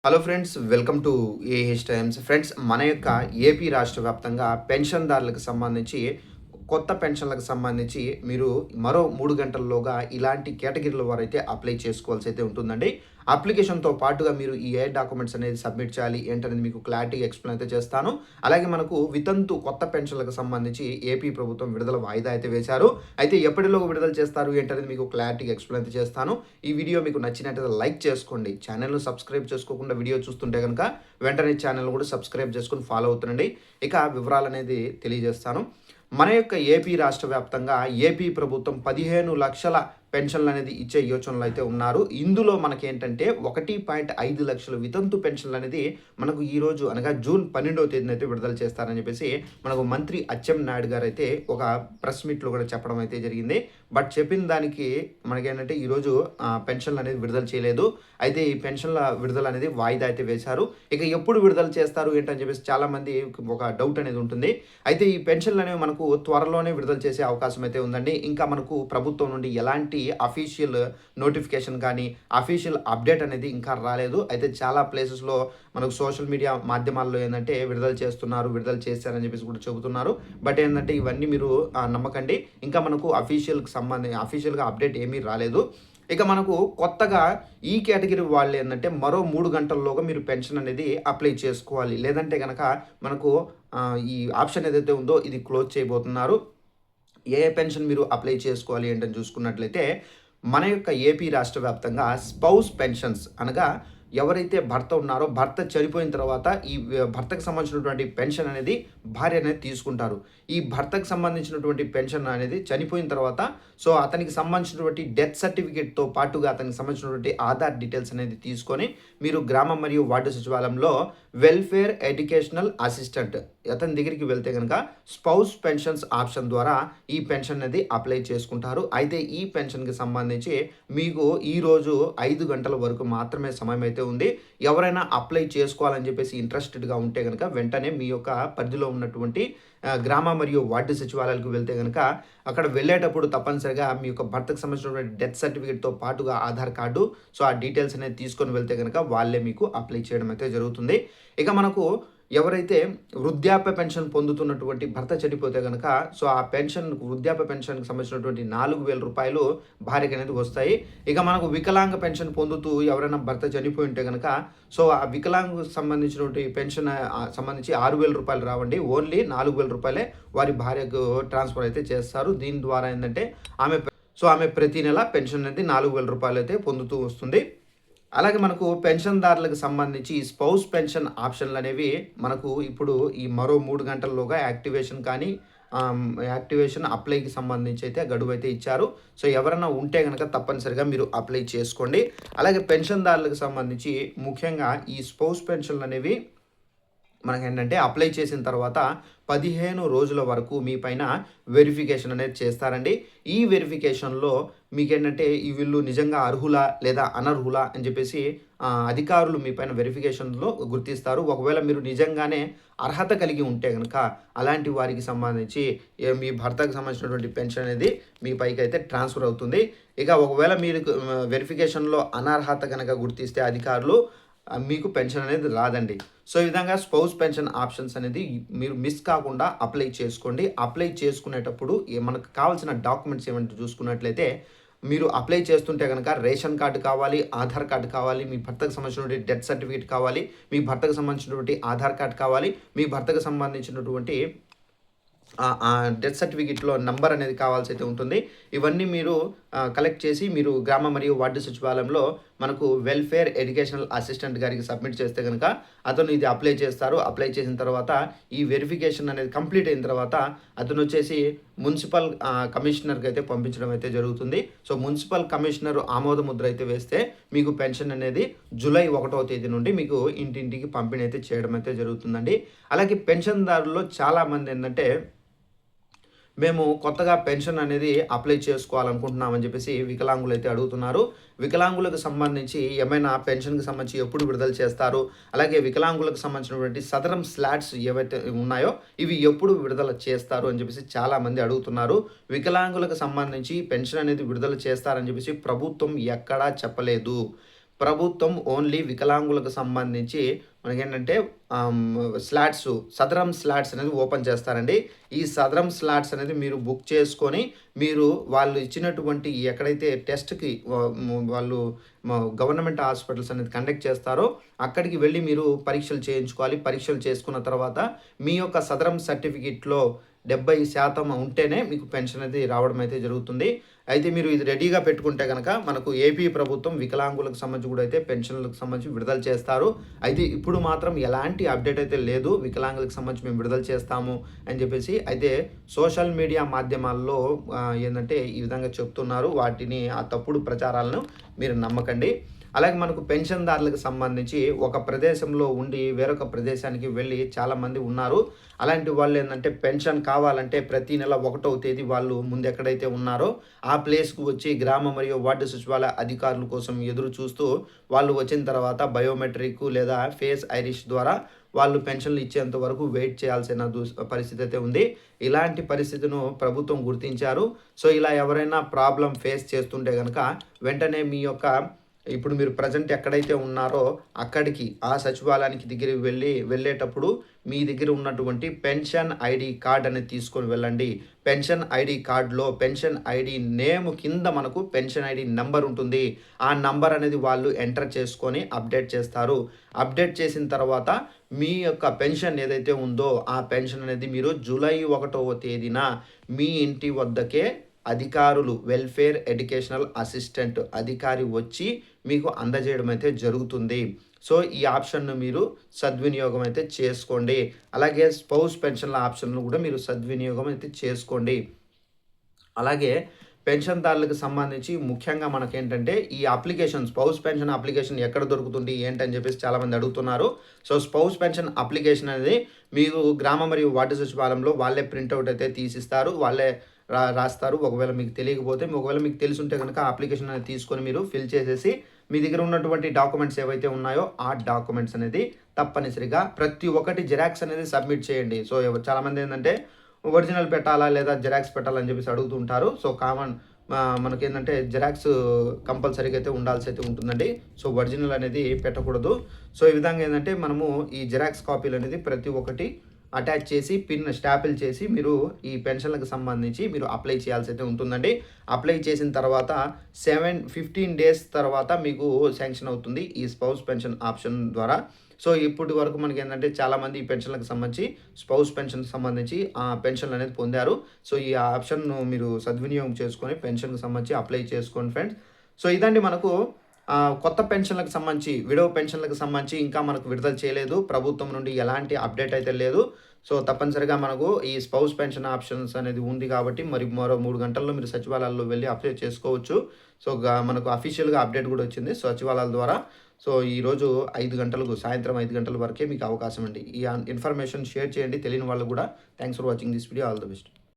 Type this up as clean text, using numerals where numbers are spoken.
Hello friends, welcome to AH times. Friends, మన యొక్క AP రాష్ట్ర వ్యాప్తంగా పెన్షన్దారులకు సంబంధించి కొత్త పెన్షన్లకు సంబంధించి మీరు మరో 3 గంటల్లోగా ఇలాంటి కేటగిరీల వారైతే అప్లై చేసుకోవాల్సి అయితే ఉంటుందండి. అప్లికేషన్‌తో పాటుగా మీరు ఈ ఏ డాక్యుమెంట్స్ అనేది సబ్మిట్ చేయాలి ఏంటనేది మీకు క్లారిటీగా ఎక్స్‌ప్లెయిన్ అయితే చేస్తాను. అలాగే మనకు వితంతు కొత్త పెన్షన్‌లకు సంబంధించి ఏపీ ప్రభుత్వం విడుదల వాయిదా అయితే వేశారు. అయితే ఎప్పటిలోగా విడుదల చేస్తారు ఏంటనేది మీకు క్లారిటీగా ఎక్స్‌ప్లెయిన్ అయితే చేస్తాను. ఈ వీడియో మీకు నచ్చినట్లయితే లైక్ చేసుకోండి. ఛానెల్‌ను సబ్స్క్రైబ్ చేసుకోకుండా వీడియో చూస్తుంటే గనుక వెంటనే ఛానెల్ కూడా సబ్స్క్రైబ్ చేసుకొని ఫాలో అవుతుండండి. ఇక వివరాలనేది తెలియజేస్తాను. మన యొక్క ఏపీ రాష్ట్ర వ్యాప్తంగా ఏపీ ప్రభుత్వం 15,00,000 పెన్షన్‌లనేది ఇచ్చే యోచనలో అయితే ఉన్నారు. ఇందులో మనకేంటంటే 1,5 లక్షల వితంతు పెన్షన్‌లనేది మనకు ఈరోజు అనగా జూన్ 12వ తేదీన అయితే విడుదల చేస్తారని చెప్పేసి మనకు మంత్రి అచ్చెన్నాయుడు గారైతే ఒక ప్రెస్ మీట్‌లో కూడా చెప్పడం అయితే జరిగింది. బట్ చెప్పిన దానికి మనకేంటంటే ఈరోజు పెన్షన్‌లనేది విడుదల చేయలేదు. అయితే ఈ పెన్షన్‌ల విడుదల అనేది వాయిదా అయితే వేశారు. ఇక ఎప్పుడు విడుదల చేస్తారు ఏంటని చెప్పేసి చాలామంది ఒక డౌట్ అనేది ఉంటుంది. అయితే ఈ పెన్షన్‌లనేవి మనకు త్వరలోనే విడుదల చేసే అవకాశం అయితే ఉందండి. ఇంకా మనకు ప్రభుత్వం నుండి ఎలాంటి అఫీషియల్ నోటిఫికేషన్ కానీ, అఫీషియల్ అప్డేట్ అనేది ఇంకా రాలేదు. అయితే చాలా ప్లేసెస్‌లో మనకు సోషల్ మీడియా మాధ్యమాల్లో ఏందంటే విడుదల చేస్తున్నారు, విడుదల చేశారని చెప్పేసి కూడా చెబుతున్నారు. బట్ ఏందంటే ఇవన్నీ మీరు నమ్మకండి. ఇంకా మనకు అఫీషియల్‌గా అప్డేట్ ఏమీ రాలేదు. ఇక మనకు కొత్తగా ఈ కేటగిరీ వాళ్ళు ఏందంటే మరో 3 గంటల్లోగా మీరు పెన్షన్ అనేది అప్లై చేసుకోవాలి. లేదంటే గనక మనకు ఈ ఆప్షన్ ఏదైతే ఉందో ఇది క్లోజ్ చేయబోతున్నారు. ఏ పెన్షన్ మీరు అప్లై చేసుకోవాలి ఏంటని చూసుకున్నట్లయితే మన యొక్క ఏపీ రాష్ట్ర వ్యాప్తంగా స్పౌస్ పెన్షన్స్ అనగా ఎవరైతే భర్త ఉన్నారో భర్త చనిపోయిన తర్వాత ఈ భర్తకు సంబంధించినటువంటి పెన్షన్ అనేది భార్య అనేది తీసుకుంటారు. ఈ భర్తకు సంబంధించినటువంటి పెన్షన్ అనేది చనిపోయిన తర్వాత సో అతనికి సంబంధించినటువంటి డెత్ సర్టిఫికేట్‌తో పాటుగా అతనికి సంబంధించినటువంటి ఆధార్ డీటెయిల్స్ అనేది తీసుకొని మీరు గ్రామం మరియు వార్డు సచివాలయంలో వెల్ఫేర్ ఎడ్యుకేషనల్ అసిస్టెంట్ అతని దగ్గరికి వెళ్తే గనక స్పౌస్ పెన్షన్స్ ఆప్షన్ ద్వారా ఈ పెన్షన్ అనేది అప్లై చేసుకుంటారు. అయితే ఈ పెన్షన్‌కి సంబంధించి మీకు ఈరోజు 5 గంటల వరకు మాత్రమే సమయం అయితే ఉంది. ఎవరైనా అప్లై చేసుకోవాలని చెప్పేసి ఇంట్రెస్టెడ్‌గా ఉంటే గనక వెంటనే మీ యొక్క పరిధిలో ఉన్నటువంటి గ్రామ మరియు వార్డు సచివాలయాలకు వెళ్తే గనక అక్కడ వెళ్ళేటప్పుడు తప్పనిసరిగా మీ యొక్క భర్తకు సంబంధించినటువంటి డెత్ సర్టిఫికేట్‌తో పాటుగా ఆధార్ కార్డు సో ఆ డీటెయిల్స్ అనేది తీసుకొని వెళ్తే గనక వాళ్ళే మీకు అప్లై చేయడం అయితే జరుగుతుంది. ఇక మనకు ఎవరైతే వృద్ధాప్య పెన్షన్ పొందుతున్నటువంటి భర్త చనిపోతే గనక సో ఆ వృద్ధాప్య పెన్షన్‌కి సంబంధించినటువంటి రూ. 4,000 భార్యకి అనేది వస్తాయి. ఇక మనకు వికలాంగ పెన్షన్ పొందుతూ ఎవరైనా భర్త చనిపోయి ఉంటే గనక సో ఆ వికలాంగుకు సంబంధించినటువంటి పెన్షన్ సంబంధించి రూ. 6,000 రావండి. ఓన్లీ రూ. 4,000 వారి భార్యకు ట్రాన్స్‌ఫర్ అయితే చేస్తారు. దీని ద్వారా ఏందంటే ఆమె ప్రతి నెల పెన్షన్ అనేది రూ. 4,000 అయితే పొందుతూ వస్తుంది. అలాగే మనకు పెన్షన్‌దారులకు సంబంధించి స్పౌస్ పెన్షన్ ఆప్షన్‌లనేవి మనకు ఇప్పుడు ఈ మరో 3 గంటల్లోగా యాక్టివేషన్ అప్లైకి సంబంధించి అయితే గడువైతే ఇచ్చారు. సో ఎవరైనా ఉంటే గనక తప్పనిసరిగా మీరు అప్లై చేసుకోండి. అలాగే పెన్షన్‌దారులకు సంబంధించి ముఖ్యంగా ఈ స్పౌస్ పెన్షన్‌లనేవి మనకేంటంటే అప్లై చేసిన తర్వాత 15 రోజుల వరకు మీ పైన వెరిఫికేషన్ అనేది చేస్తారండి. ఈ వెరిఫికేషన్‌లో మీకేంటంటే వీళ్ళు నిజంగా అర్హులా లేదా అనర్హులా అని చెప్పేసి అధికారులు మీ పైన వెరిఫికేషన్‌లో గుర్తిస్తారు. ఒకవేళ మీరు నిజంగానే అర్హత కలిగి ఉంటే గనక అలాంటి వారికి సంబంధించి మీ భర్తకు సంబంధించినటువంటి పెన్షన్ అనేది మీ పైకైతే ట్రాన్స్‌ఫర్ అవుతుంది. ఇక ఒకవేళ మీరు వెరిఫికేషన్‌లో అనర్హత గనక గుర్తిస్తే అధికారులు మీకు పెన్షన్ అనేది రాదండి. సో ఈ విధంగా స్పౌస్ పెన్షన్ ఆప్షన్స్ అనేది మీరు మిస్ కాకుండా అప్లై చేసుకోండి. అప్లై చేసుకునేటప్పుడు మనకు కావాల్సిన డాక్యుమెంట్స్ ఏమంటే చూసుకున్నట్లయితే మీరు అప్లై చేస్తుంటే గనక రేషన్ కార్డ్ కావాలి, ఆధార్ కార్డ్ కావాలి, మీ భర్తకు సంబంధించినటువంటి డెత్ సర్టిఫికేట్ కావాలి, మీ భర్తకు సంబంధించినటువంటి ఆధార్ కార్డ్ కావాలి, మీ భర్తకు సంబంధించినటువంటి డెత్ సర్టిఫికేట్‌లో నంబర్ అనేది కావాల్సైతే ఉంటుంది. ఇవన్నీ మీరు కలెక్ట్ చేసి మీరు గ్రామ మరియు వార్డు సచివాలయంలో మనకు వెల్ఫేర్ ఎడ్యుకేషనల్ అసిస్టెంట్ గారికి సబ్మిట్ చేస్తే గనక అతను ఇది అప్లై చేస్తారు. అప్లై చేసిన తర్వాత ఈ వెరిఫికేషన్ అనేది కంప్లీట్ అయిన తర్వాత అతనొచ్చేసి మున్సిపల్ కమిషనర్‌కి అయితే పంపించడం అయితే జరుగుతుంది. సో మున్సిపల్ కమిషనర్ ఆమోద ముద్ర అయితే వేస్తే మీకు పెన్షన్ అనేది జూలై 1వ తేదీ నుండి మీకు ఇంటింటికి పంపిణీ అయితే చేయడం అయితే జరుగుతుందండి. అలాగే పెన్షన్‌దారుల్లో చాలామంది ఏందంటే మేము కొత్తగా పెన్షన్ అనేది అప్లై చేసుకోవాలనుకుంటున్నామని చెప్పేసి వికలాంగులైతే అడుగుతున్నారు. వికలాంగులకు సంబంధించి ఏమైనా పెన్షన్‌కి సంబంధించి ఎప్పుడు విడుదల చేస్తారు? అలాగే వికలాంగులకు సంబంధించినటువంటి సదరం స్లాట్స్ ఏవైతే ఉన్నాయో ఇవి ఎప్పుడు విడుదల చేస్తారు అని చెప్పేసి చాలామంది అడుగుతున్నారు. వికలాంగులకు సంబంధించి పెన్షన్ అనేది విడుదల చేస్తారని చెప్పేసి ప్రభుత్వం ఎక్కడా చెప్పలేదు. ప్రభుత్వం ఓన్లీ వికలాంగులకు సంబంధించి మనకేంటంటే స్లాట్స్, సదరం స్లాట్స్ అనేది ఓపెన్ చేస్తారండి. ఈ సదరం స్లాట్స్ అనేది మీరు బుక్ చేసుకొని, మీరు వాళ్ళు ఇచ్చినటువంటి ఎక్కడైతే టెస్ట్‌కి వాళ్ళు గవర్నమెంట్ హాస్పిటల్స్ అనేది కండక్ట్ చేస్తారో, అక్కడికి వెళ్ళి మీరు పరీక్షలు చేయించుకోవాలి. పరీక్షలు చేసుకున్న తర్వాత మీ యొక్క సదరం సర్టిఫికేట్‌లో 70% ఉంటేనే మీకు పెన్షన్ అనేది రావడం అయితే జరుగుతుంది. అయితే మీరు ఇది రెడీగా పెట్టుకుంటే గనక మనకు ఏపీ ప్రభుత్వం వికలాంగులకు సంబంధించి కూడా అయితే పెన్షన్‌లకు సంబంధించి విడుదల చేస్తారు. అయితే ఇప్పుడు మాత్రం ఎలాంటి అప్డేట్ అయితే లేదు. వికలాంగులకు సంబంధించి మేము విడుదల చేస్తాము అని చెప్పేసి అయితే సోషల్ మీడియా మాధ్యమాల్లో ఏందంటే ఈ విధంగా చెప్తున్నారు. వాటిని ఆ తప్పుడు ప్రచారాలను మీరు నమ్మకండి. అలాగే మనకు పెన్షన్‌దారులకు సంబంధించి ఒక ప్రదేశంలో ఉండి వేరొక ప్రదేశానికి వెళ్ళి చాలామంది ఉన్నారు. అలాంటి వాళ్ళేందంటే పెన్షన్ కావాలంటే ప్రతి నెల 1వ తేదీ వాళ్ళు ముందెక్కడైతే ఉన్నారో ఆ ప్లేస్‌కు వచ్చి గ్రామ మరియు వార్డు సచివాలయ అధికారుల కోసం ఎదురు చూస్తూ వాళ్ళు వచ్చిన తర్వాత బయోమెట్రిక్ లేదా ఫేస్ ఐరిష్ ద్వారా వాళ్ళు పెన్షన్‌లు ఇచ్చేంత వరకు వెయిట్ చేయాల్సిన పరిస్థితి అయితే ఉంది. ఇలాంటి పరిస్థితిను ప్రభుత్వం గుర్తించారు. సో, ఇలా ఎవరైనా ప్రాబ్లమ్ ఫేస్ చేస్తుంటే గనక వెంటనే మీ యొక్క ఇప్పుడు మీరు ప్రెజెంట్ ఎక్కడైతే ఉన్నారో అక్కడికి ఆ సచివాలయానికి దగ్గరికి వెళ్ళేటప్పుడు మీ దగ్గర ఉన్నటువంటి పెన్షన్ ఐడి కార్డ్ అనేది తీసుకొని వెళ్ళండి. పెన్షన్ ఐడి కార్డ్‌లో పెన్షన్ ఐడి నేమ్ కింద మనకు పెన్షన్ ఐడి నంబర్ ఉంటుంది. ఆ నంబర్ అనేది వాళ్ళు ఎంటర్ చేసుకొని అప్డేట్ చేస్తారు. అప్డేట్ చేసిన తర్వాత మీ యొక్క పెన్షన్ ఏదైతే ఉందో ఆ పెన్షన్ అనేది మీరు జూలై 1వ తేదీన మీ ఇంటి వద్దకే అధికారులు వెల్ఫేర్ ఎడ్యుకేషనల్ అసిస్టెంట్ అధికారి వచ్చి మీకు అందజేయడం అయితే జరుగుతుంది. సో, ఈ ఆప్షన్‌ను మీరు సద్వినియోగం అయితే చేసుకోండి. అలాగే స్పౌస్ పెన్షన్‌ల ఆప్షన్‌ను కూడా మీరు సద్వినియోగం అయితే చేసుకోండి. అలాగే పెన్షన్‌దారులకు సంబంధించి ముఖ్యంగా మనకేంటంటే ఈ అప్లికేషన్ స్పౌస్ పెన్షన్ అప్లికేషన్ ఎక్కడ దొరుకుతుంది ఏంటని చెప్పేసి చాలామంది అడుగుతున్నారు. సో, స్పౌస్ పెన్షన్ అప్లికేషన్ అనేది మీరు గ్రామ మరియు వార్డు సచివాలయంలో వాళ్ళే ప్రింటౌట్ అయితే తీసిస్తారు. వాళ్ళే రాస్తారు. ఒకవేళ మీకు తెలియకపోతే ఒకవేళ మీకు తెలిసుంటే గనక అప్లికేషన్ అనేది తీసుకొని మీరు ఫిల్ చేసేసి మీ దగ్గర ఉన్నటువంటి డాక్యుమెంట్స్ ఏవైతే ఉన్నాయో ఆ డాక్యుమెంట్స్ అనేది తప్పనిసరిగా ప్రతి ఒక్కటి జిరాక్స్ అనేది సబ్మిట్ చేయండి. సో, చాలామంది ఏంటంటే ఒరిజినల్ పెట్టాలా లేదా జిరాక్స్ పెట్టాలా అని చెప్పేసి అడుగుతుంటారు. సో, మనకేంటంటే జిరాక్స్ కంపల్సరీగా అయితే ఉండాల్సి అయితే ఉంటుందండి. సో, ఒరిజినల్ అనేది పెట్టకూడదు. సో, ఈ విధంగా ఏంటంటే మనము ఈ జిరాక్స్ కాపీలు అనేది ప్రతి ఒక్కటి అటాచ్ చేసి పిన్ స్టాపిల్ చేసి మీరు ఈ పెన్షన్‌లకు సంబంధించి మీరు అప్లై చేయాల్సి అయితే ఉంటుందండి. అప్లై చేసిన తర్వాత 15 డేస్ తర్వాత మీకు శాంక్షన్ అవుతుంది ఈ స్పౌస్ పెన్షన్ ఆప్షన్ ద్వారా. సో, ఇప్పటి వరకు మనకేంటంటే చాలామంది ఈ పెన్షన్‌లకు సంబంధించి స్పౌస్ పెన్షన్‌కి సంబంధించి పెన్షన్‌లు అనేది పొందారు. సో, ఈ ఆప్షన్‌ను మీరు సద్వినియోగం చేసుకొని పెన్షన్‌కి సంబంధించి అప్లై చేసుకోండి ఫ్రెండ్స్. సో, ఇదండి మనకు కొత్త పెన్షన్‌లకు సంబంధించి, విడో పెన్షన్‌లకు సంబంధించి ఇంకా మనకు విడుదల చేయలేదు. ప్రభుత్వం నుండి ఎలాంటి అప్డేట్ అయితే లేదు. సో, తప్పనిసరిగా మనకు ఈ స్పౌస్ పెన్షన్ ఆప్షన్స్ అనేది ఉంది కాబట్టి మరో 3 గంటల్లో మీరు సచివాలయాల్లో వెళ్లి అప్లై చేసుకోవచ్చు. సో, మనకు అఫీషియల్‌గా అప్డేట్ కూడా వచ్చింది సచివాలయాల ద్వారా. సో, ఈరోజు 5 గంటలకు సాయంత్రం 5 గంటల వరకే మీకు అవకాశం అండి. ఈ ఇన్ఫర్మేషన్ షేర్ చేయండి తెలియని వాళ్ళకు కూడా. Thanks for watching this video. All the best.